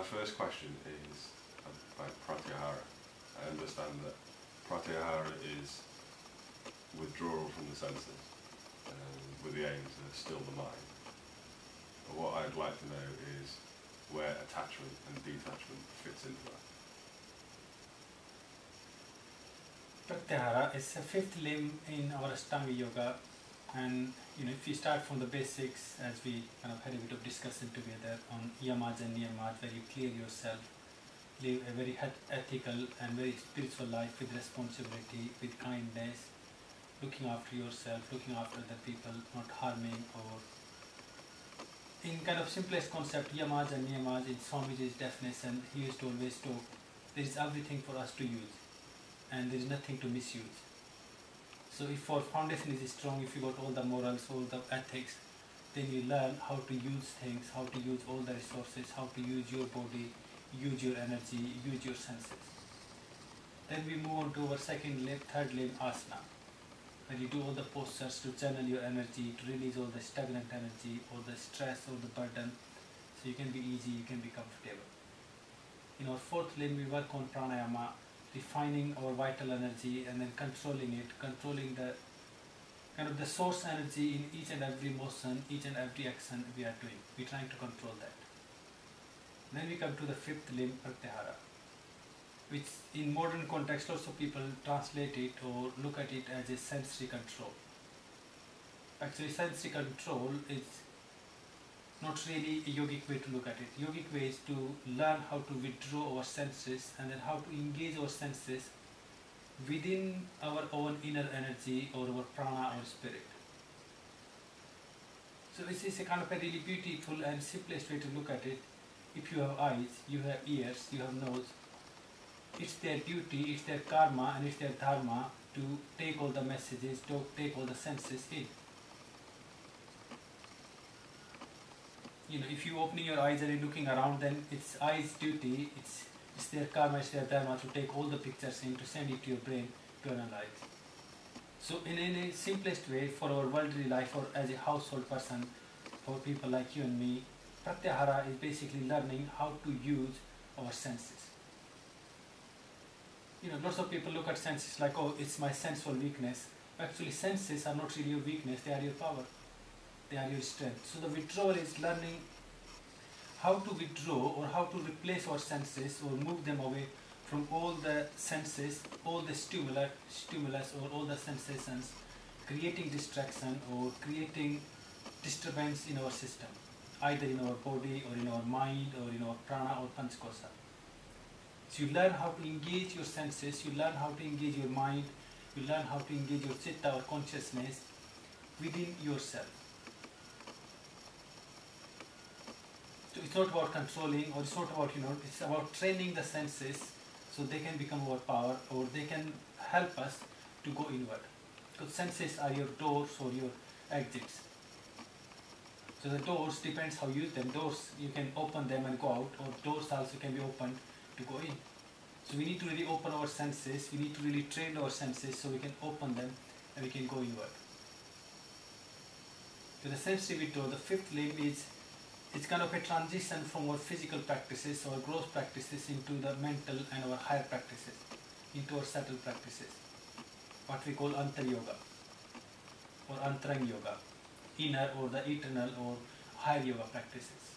first question is about Pratyahara. I understand that Pratyahara is withdrawal from the senses with the aim to still the mind. But what I'd like to know is where attachment and detachment fits into that. Pratyahara is a fifth limb in our Ashtanga Yoga, and if you start from the basics, as we kind of had a bit of discussion together on yamas and niyamas, where you clear yourself, live a very ethical and very spiritual life with responsibility, with kindness, looking after yourself, looking after the people, not harming, or in kind of simplest concept, yamas and niyamas, in Swamiji's definition, he used to always talk, there is everything for us to use, and there is nothing to misuse. So if our foundation is strong, if you got all the morals, all the ethics, then you learn how to use things, how to use all the resources, how to use your body, use your energy, use your senses. Then we move on to our second limb, third limb, asana, where you do all the postures to channel your energy, to release all the stagnant energy, or the stress, or the burden, so you can be easy, you can be comfortable. In our fourth limb, we work on pranayama, refining our vital energy and then controlling it, controlling the kind of the source energy in each and every motion, each and every action we are doing. We're trying to control that. Then we come to the fifth limb, Pratyahara, which in modern context also people translate it or look at it as a sensory control. Actually, sensory control is not really a yogic way to look at it. Yogic way is to learn how to withdraw our senses and then how to engage our senses within our own inner energy or our prana or spirit. So this is a kind of a really beautiful and simplest way to look at it. If you have eyes, you have ears, you have nose, it's their duty, it's their karma, and it's their dharma to take all the messages, to take all the senses in. If you opening your eyes and you're looking around, then it's eyes' duty, it's their karma, it's their dharma to take all the pictures in, to send it to your brain to analyze. So in a simplest way, for our worldly life or as a household person, for people like you and me, Pratyahara is basically learning how to use our senses. Lots of people look at senses like, oh, it's my sensual weakness. Actually, senses are not really your weakness, they are your power. They are your strength. So the withdrawal is learning how to withdraw or how to replace our senses or move them away from all the senses, all the stimulus or all the sensations, creating distraction or creating disturbance in our system, either in our body or in our mind or in our prana or panchkosa. So you learn how to engage your senses, you learn how to engage your mind, you learn how to engage your chitta or consciousness within yourself. So it's not about controlling, or it's not about, it's about training the senses so they can become our power, or they can help us to go inward. Because senses are your doors or your exits. So the doors depends how you use them. Doors, you can open them and go out, or doors also can be opened to go in. So we need to really open our senses, we need to really train our senses so we can open them and we can go inward. So the sensory withdrawal, the fifth limb, it's kind of a transition from our physical practices or gross practices into the mental and our higher practices, into our subtle practices, what we call antar yoga or antarang yoga, inner or the eternal or higher yoga practices.